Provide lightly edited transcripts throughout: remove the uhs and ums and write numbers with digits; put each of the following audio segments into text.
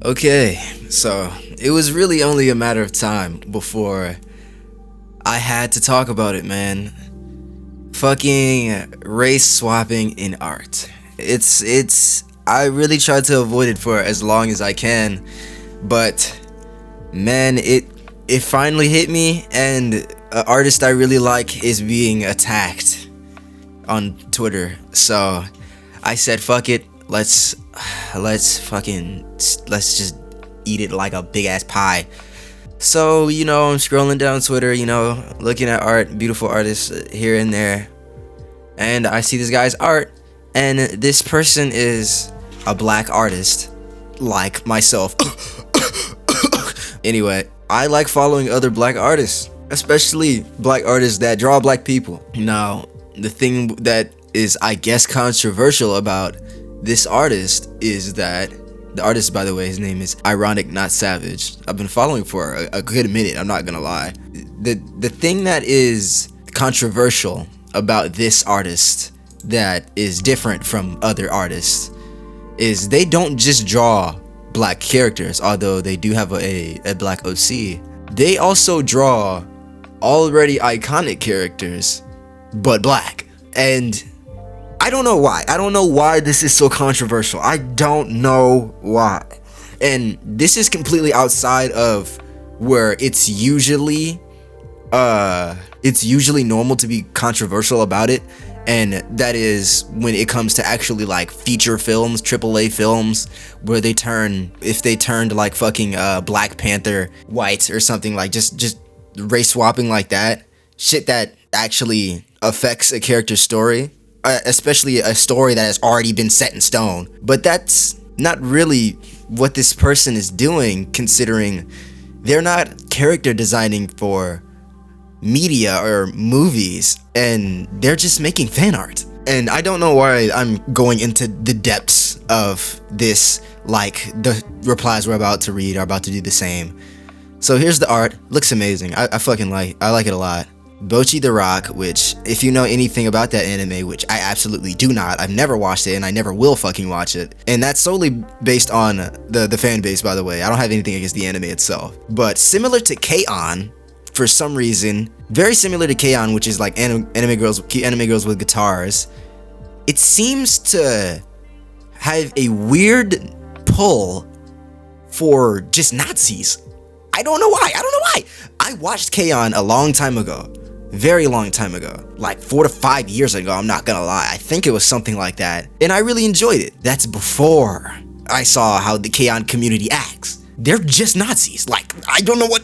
Okay, so it was really only a matter of time before I had to talk about it, man. Fucking race swapping in art. It's I really tried to avoid it for as long as I can, but man, it finally hit me, and an artist I really like is being attacked on Twitter. So I said fuck it, let's just eat it like a big ass pie. So, I'm scrolling down Twitter, looking at art, beautiful artists here and there, and I see this guy's art, and this person is a black artist like myself. Anyway, I like following other black artists, especially black artists that draw black people. Now, the thing that is, I guess, controversial about this artist is that the artist, by the way, his name is Ironic Not Savage. I've been following for a good minute, I'm not gonna lie. The thing that is controversial about this artist that is different from other artists is they don't just draw black characters, although they do have a black OC. They also draw already iconic characters, but black. And I don't know why. I don't know why this is so controversial. I don't know why. And this is completely outside of where it's usually normal to be controversial about it. And that is when it comes to actually like feature films, AAA films, where if they turned like fucking Black Panther white or something, like just race swapping like that. Shit that actually affects a character's story. Especially a story that has already been set in stone. But that's not really what this person is doing, considering they're not character designing for media or movies, and they're just making fan art. And I don't know why I'm going into the depths of this, like the replies we're about to read are about to do the same. So here's the art. Looks amazing. I like it a lot. Bocchi the Rock, which, if you know anything about that anime, which I absolutely do not, I've never watched it and I never will fucking watch it, and that's solely based on the fan base, by the way. I don't have anything against the anime itself, but similar to K-On! For some reason, very similar to K-On!, which is like anime girls with guitars, it seems to have a weird pull for just Nazis. I don't know why. I watched K-On! A long time ago. Very long time ago, like 4 to 5 years ago, I'm not gonna lie. I think it was something like that, and I really enjoyed it. That's before I saw how the K-On! Community acts. They're just Nazis. Like, I don't know what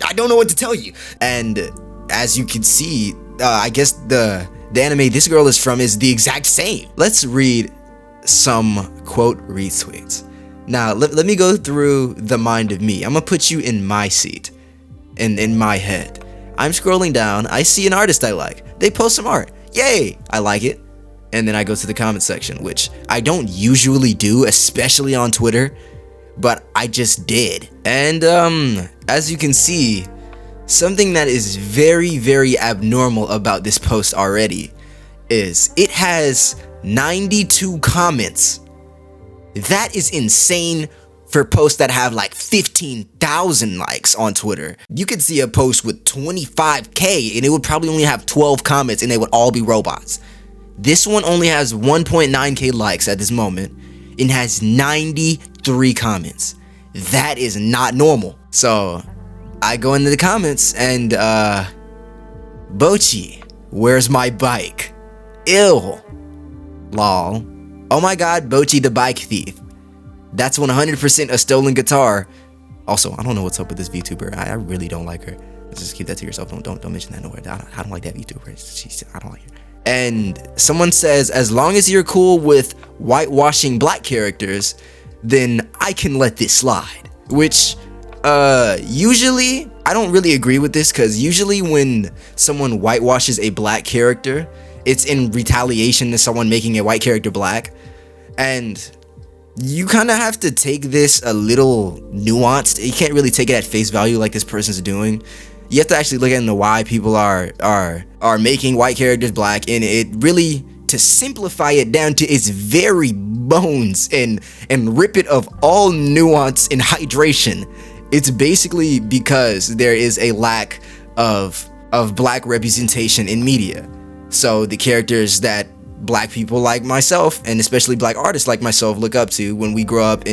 to tell you. And as you can see, I guess the anime this girl is from is the exact same. Let's read some quote retweets. Now, let me go through the mind of me. I'm gonna put you in my seat, in my head. I'm scrolling down, I see an artist I like. They post some art. Yay! I like it. And then I go to the comment section, which I don't usually do, especially on Twitter, but I just did. And as you can see, something that is very, very abnormal about this post already is it has 92 comments. That is insane for posts that have like 15,000 likes on Twitter. You could see a post with 25k and it would probably only have 12 comments and they would all be robots. This one only has 1.9k likes at this moment and has 93 comments. That is not normal. So I go into the comments and Bocchi, where's my bike? Ill. Lol. Oh my god, Bocchi the bike thief. That's 100% a stolen guitar. Also, I don't know what's up with this VTuber. I really don't like her. Let's just keep that to yourself. Don't mention that nowhere. I don't like that VTuber. I don't like her. And someone says, as long as you're cool with whitewashing black characters, then I can let this slide. Which, usually, I don't really agree with this, because usually when someone whitewashes a black character, it's in retaliation to someone making a white character black. And you kind of have to take this a little nuanced. You can't really take it at face value like this person's doing. You have to actually look into why people are making white characters black, and it really to simplify it down to its very bones and rip it of all nuance and hydration, it's basically because there is a lack of black representation in media. So the characters that black people like myself, and especially black artists like myself, look up to when we grow up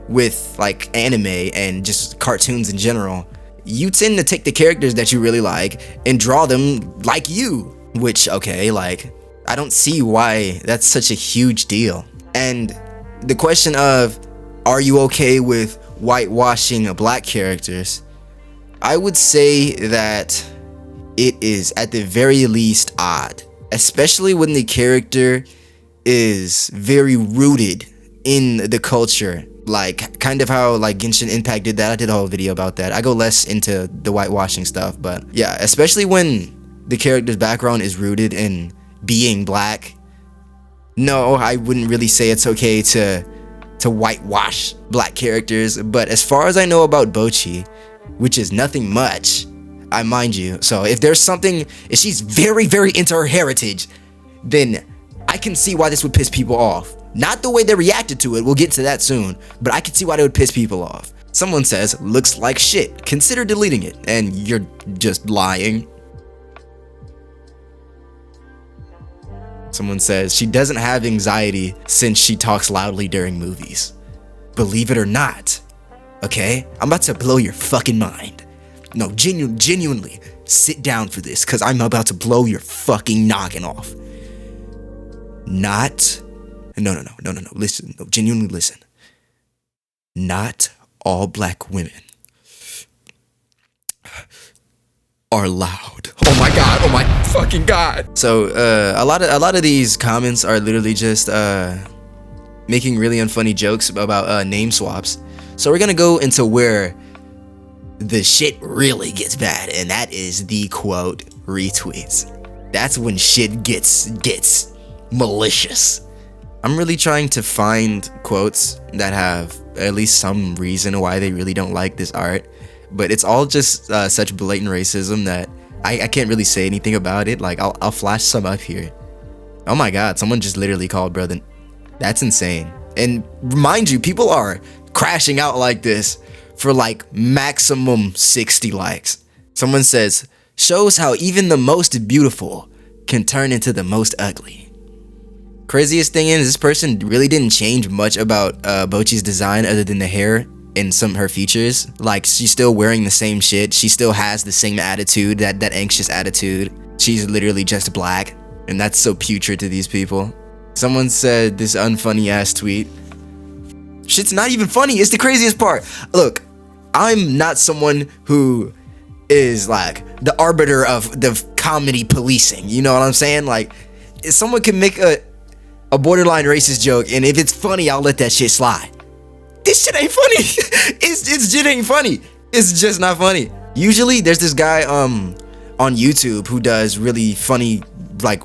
with like anime and just cartoons in general, you tend to take the characters that you really like and draw them like you. Which, okay, like, I don't see why that's such a huge deal. And the question of, are you okay with whitewashing black characters? I would say that it is at the very least odd, especially when the character is very rooted in the culture, like kind of how like Genshin Impact did that. I did a whole video about that. I go less into the whitewashing stuff, but yeah, especially when the character's background is rooted in being black. No, I wouldn't really say it's okay to whitewash black characters, but as far as I know about Bocchi, which is nothing much, I mind you, so if there's something, if she's very, very into her heritage, then I can see why this would piss people off. Not the way they reacted to it, we'll get to that soon, but I can see why they would piss people off. Someone says, looks like shit, consider deleting it, and you're just lying. Someone says, she doesn't have anxiety since she talks loudly during movies. Believe it or not, okay? I'm about to blow your fucking mind. No, genuinely, sit down for this, because I'm about to blow your fucking noggin off. No, listen, no, genuinely listen. Not all black women are loud. Oh my god, oh my fucking god. So a lot of these comments are literally just making really unfunny jokes about name swaps. So we're gonna go into where the shit really gets bad, and that is the quote retweets. That's when shit gets malicious. I'm really trying to find quotes that have at least some reason why they really don't like this art, but it's all just such blatant racism that I can't really say anything about it. Like I'll flash some up here. Oh my god, someone just literally called, brother. That's insane. And mind you, people are crashing out like this for like maximum 60 likes. Someone says, shows how even the most beautiful can turn into the most ugly. Craziest thing is, this person really didn't change much about Bocchi's design other than the hair and some of her features. Like, she's still wearing the same shit. She still has the same attitude, that anxious attitude. She's literally just black, and that's so putrid to these people. Someone said this unfunny ass tweet. Shit's not even funny. It's the craziest part. Look, I'm not someone who is like the arbiter of the comedy policing. You know what I'm saying? Like, if someone can make a borderline racist joke, and if it's funny, I'll let that shit slide. This shit ain't funny. It's shit ain't funny. It's just not funny. Usually there's this guy on YouTube who does really funny, like,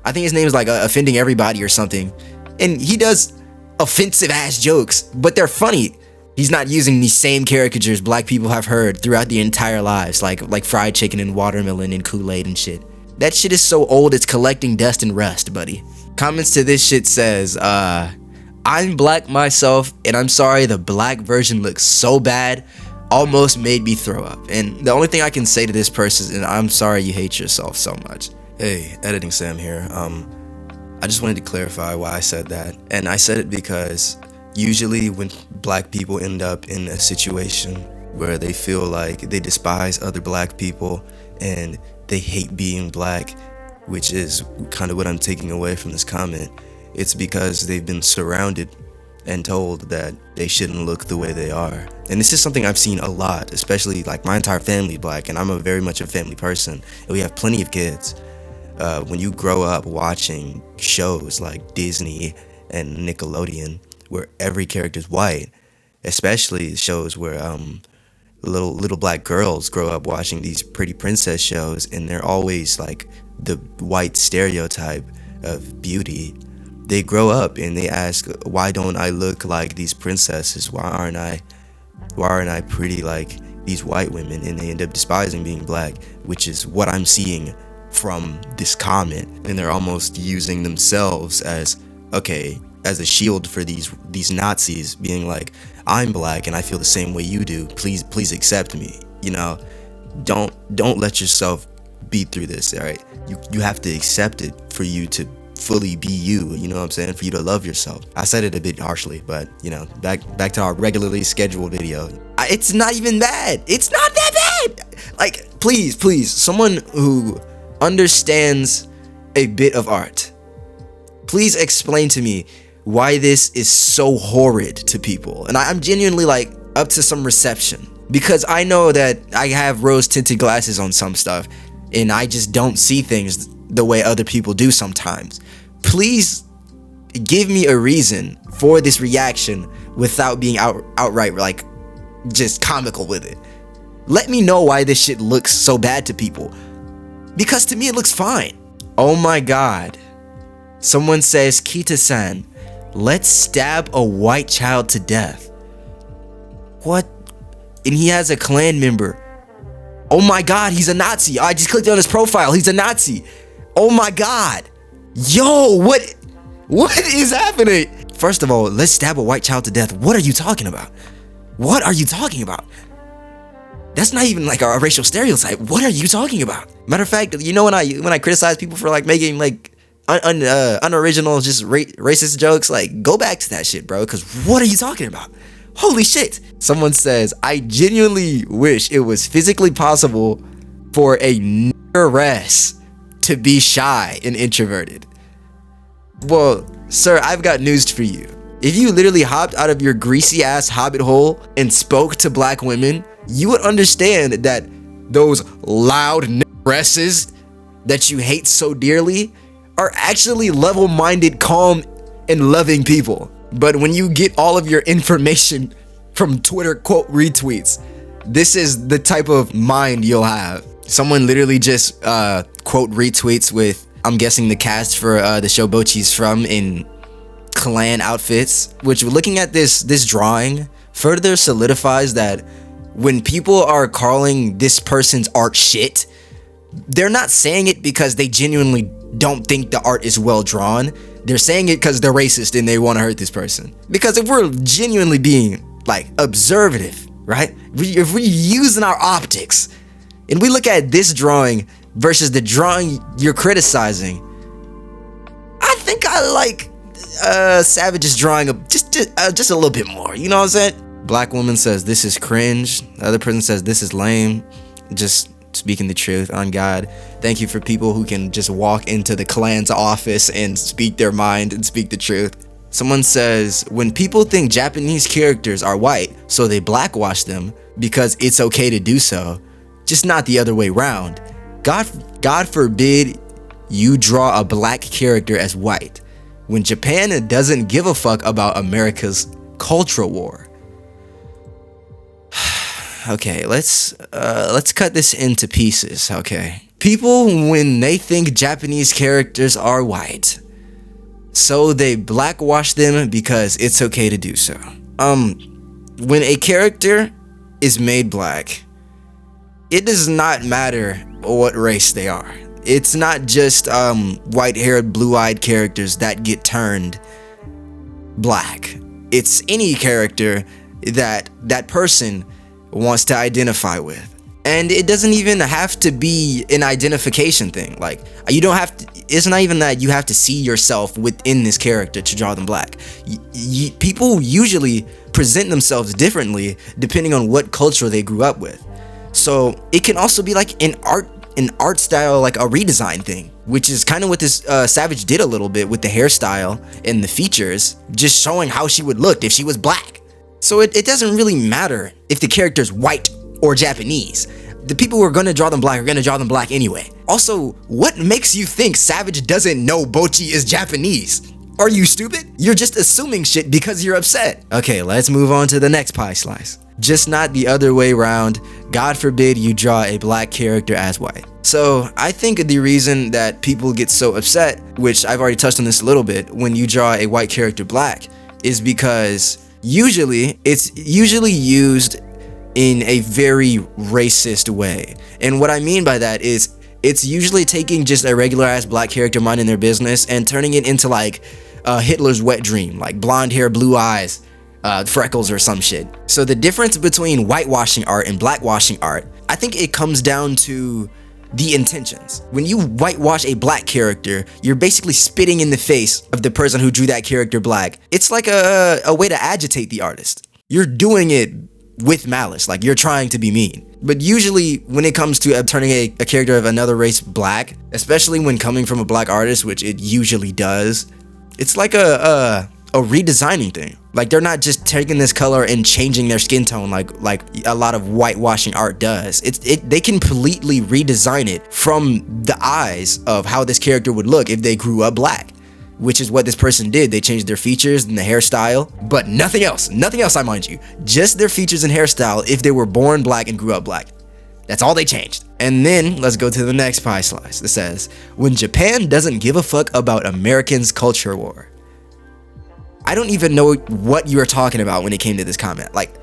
I think his name is like Offending Everybody or something, and he does offensive ass jokes, but they're funny. He's not using these same caricatures black people have heard throughout their entire lives, like fried chicken and watermelon and Kool-Aid and shit. That shit is so old it's collecting dust and rust, buddy. Comments to this shit says, I'm black myself, and I'm sorry the black version looks so bad, almost made me throw up. And the only thing I can say to this person is, I'm sorry you hate yourself so much. Hey, Editing Sam here. I just wanted to clarify why I said that. And I said it because usually when black people end up in a situation where they feel like they despise other black people and they hate being black, which is kind of what I'm taking away from this comment, it's because they've been surrounded and told that they shouldn't look the way they are. And this is something I've seen a lot, especially like my entire family black, and I'm very much a family person, and we have plenty of kids. When you grow up watching shows like Disney and Nickelodeon, where every character is white, especially shows where little black girls grow up watching these pretty princess shows, and they're always like the white stereotype of beauty. They grow up and they ask, why don't I look like these princesses? Why aren't I pretty like these white women? And they end up despising being black, which is what I'm seeing from this comment, and they're almost using themselves as, okay, as a shield for these Nazis, being like, I'm black and I feel the same way you do, please accept me. You know, don't let yourself beat through this. All right, you have to accept it for you to fully be you. You know what I'm saying? For you to love yourself. I said it a bit harshly, but you know, back to our regularly scheduled video. It's not even bad. It's not that bad. Like, please, someone who understands a bit of art, please explain to me why this is so horrid to people. And I'm genuinely like up to some reception, because I know that I have rose tinted glasses on some stuff and I just don't see things the way other people do sometimes. Please give me a reason for this reaction without being outright like just comical with it. Let me know why this shit looks so bad to people, because to me it looks fine. Oh my god. Someone says, Kita-san, let's stab a white child to death. What? And he has a clan member. Oh my god, he's a Nazi. I just clicked on his profile. He's a Nazi. Oh my god. Yo, what is happening? First of all, let's stab a white child to death. What are you talking about? What are you talking about? That's not even like a racial stereotype. What are you talking about? Matter of fact, you know, when I criticize people for like making like unoriginal, just racist jokes, like go back to that shit, bro, because what are you talking about? Holy shit. Someone says, I genuinely wish it was physically possible for a niggeress to be shy and introverted. Well, sir, I've got news for you. If you literally hopped out of your greasy ass hobbit hole and spoke to black women, you would understand that those loud niggeresses that you hate so dearly are actually level-minded, calm, and loving people. But when you get all of your information from Twitter quote retweets, this is the type of mind you'll have. Someone literally just quote retweets with, I'm guessing, the cast for the show Bochi's from in clan outfits, which, looking at this drawing, further solidifies that when people are calling this person's art shit, they're not saying it because they genuinely don't think the art is well drawn. They're saying it because they're racist and they want to hurt this person. Because if we're genuinely being like observative, right? If we're using our optics and we look at this drawing versus the drawing you're criticizing, I think I like Savage's drawing just a little bit more. You know what I'm saying? Black woman says this is cringe. The other person says this is lame. Just speaking the truth on God. Thank you for people who can just walk into the clan's office and speak their mind and speak the truth. Someone says, when people think Japanese characters are white, so they blackwash them because it's okay to do so, just not the other way around. God forbid you draw a black character as white when Japan doesn't give a fuck about America's cultural war. Okay, let's cut this into pieces, okay? People, when they think Japanese characters are white, so they blackwash them because it's okay to do so. When a character is made black, it does not matter what race they are. It's not just white-haired, blue-eyed characters that get turned black. It's any character that person wants to identify with. And it doesn't even have to be an identification thing. Like, you don't have to, it's not even that you have to see yourself within this character to draw them black. People usually present themselves differently depending on what culture they grew up with. So it can also be like an art style, like a redesign thing, which is kind of what this Savage did a little bit with the hairstyle and the features, just showing how she would look if she was black. So it doesn't really matter if the character's white or Japanese. The people who are gonna draw them black are gonna draw them black anyway. Also, what makes you think Savage doesn't know Bochi is Japanese? Are you stupid? You're just assuming shit because you're upset. Okay, let's move on to the next pie slice. Just not the other way around. God forbid you draw a black character as white. So I think the reason that people get so upset, which I've already touched on this a little bit, when you draw a white character black, is because it's usually used in a very racist way. And what I mean by that is It's usually taking just a regular ass black character minding their business and turning it into like Hitler's wet dream, like blonde hair, blue eyes, freckles or some shit. So the difference between whitewashing art and blackwashing art, I think it comes down to the intentions. When you whitewash a black character, you're basically spitting in the face of the person who drew that character black. It's like a way to agitate the artist. You're doing it with malice, like you're trying to be mean. But usually when it comes to turning a character of another race black, especially when coming from a black artist, which it usually does, it's like a redesigning thing. Like they're not just taking this color and changing their skin tone like a lot of whitewashing art does. They completely redesign it from the eyes of how this character would look if they grew up black, which is what this person did. They changed their features and the hairstyle, but nothing else, I mind you, just their features and hairstyle if they were born black and grew up black. That's all they changed. And then let's go to the next pie slice. It says, when Japan doesn't give a fuck about Americans' culture war. I don't even know what you are talking about when it came to this comment. Like,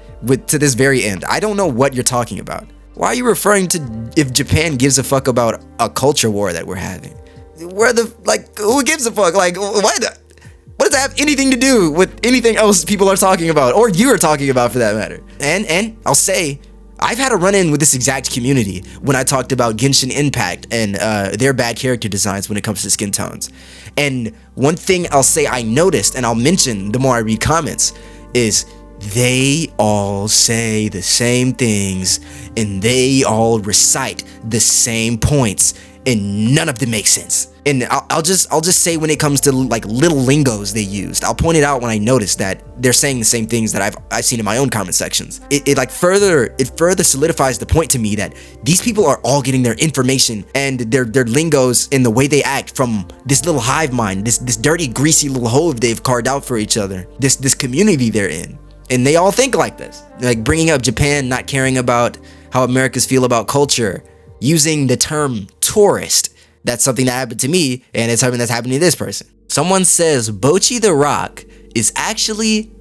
to this very end, I don't know what you're talking about. Why are you referring to if Japan gives a fuck about a culture war that we're having? Who gives a fuck? Like, what does that have anything to do with anything else people are talking about, or you are talking about for that matter? And I'll say, I've had a run-in with this exact community when I talked about Genshin Impact and their bad character designs when it comes to skin tones. And one thing I'll say I noticed, and I'll mention the more I read comments, is they all say the same things and they all recite the same points and none of them make sense. And I'll just say when it comes to like little lingos they used, I'll point it out when I notice that they're saying the same things that I've seen in my own comment sections. It further solidifies the point to me that these people are all getting their information and their lingos in the way they act from this little hive mind, this dirty, greasy little hole they've carved out for each other, this community they're in. And they all think like this. Like bringing up Japan not caring about how Americans feel about culture, using the term tourist. That's something that happened to me, and it's something that's happening to this person. Someone says Bocchi the Rock is actually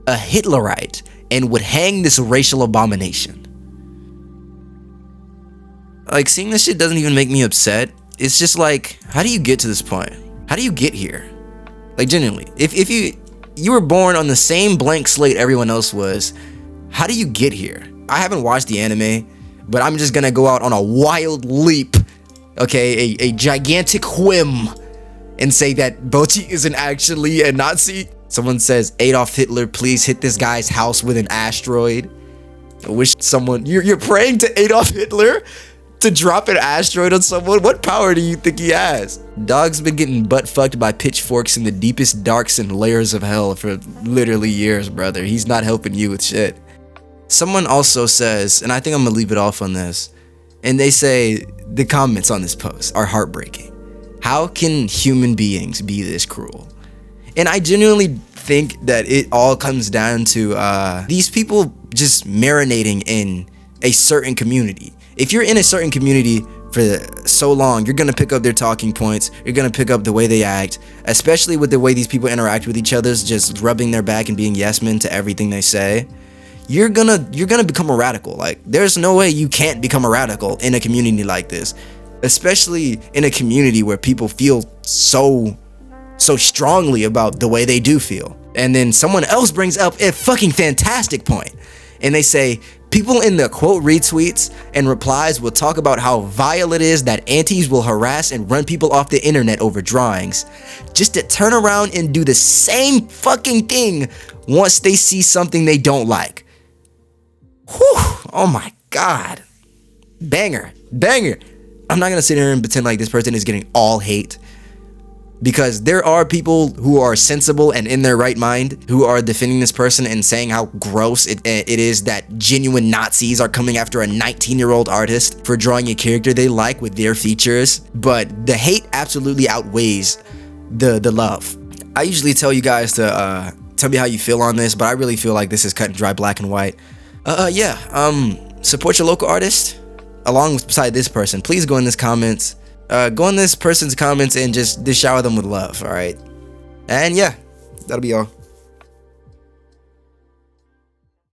a Hitlerite and would hang this racial abomination. Like, seeing this shit doesn't even make me upset. It's just like, how do you get to this point? How do you get here? Like, genuinely, if you were born on the same blank slate everyone else was, how do you get here? I haven't watched the anime, but I'm just gonna go out on a wild leap, okay, a gigantic whim, and say that Bocchi isn't actually a Nazi. Someone says, Adolf Hitler, please hit this guy's house with an asteroid. I wish someone, you're praying to Adolf Hitler to drop an asteroid on someone? What power do you think he has? Dog's been getting butt fucked by pitchforks in the deepest darks and layers of hell for literally years, brother. He's not helping you with shit. Someone also says, and I think I'm gonna leave it off on this, and they say the comments on this post are heartbreaking. How can human beings be this cruel? And I genuinely think that it all comes down to these people just marinating in a certain community. If you're in a certain community for so long, you're gonna pick up their talking points, you're gonna pick up the way they act, especially with the way these people interact with each other, just rubbing their back and being yes men to everything they say. You're gonna become a radical. Like, there's no way you can't become a radical in a community like this, especially in a community where people feel so strongly about the way they do feel. And then someone else brings up a fucking fantastic point, and they say people in the quote retweets and replies will talk about how vile it is that aunties will harass and run people off the internet over drawings, just to turn around and do the same fucking thing once they see something they don't like. Whew, oh my god. Banger. I'm not gonna sit here and pretend like this person is getting all hate, because there are people who are sensible and in their right mind who are defending this person and saying how gross it is that genuine Nazis are coming after a 19-year-old artist for drawing a character they like with their features. But the hate absolutely outweighs the love. I usually tell you guys to tell me how you feel on this, but I really feel like this is cut and dry, black and white. Support your local artist beside this person. Please go in this comments. Go in this person's comments and just shower them with love, all right? And yeah, that'll be all.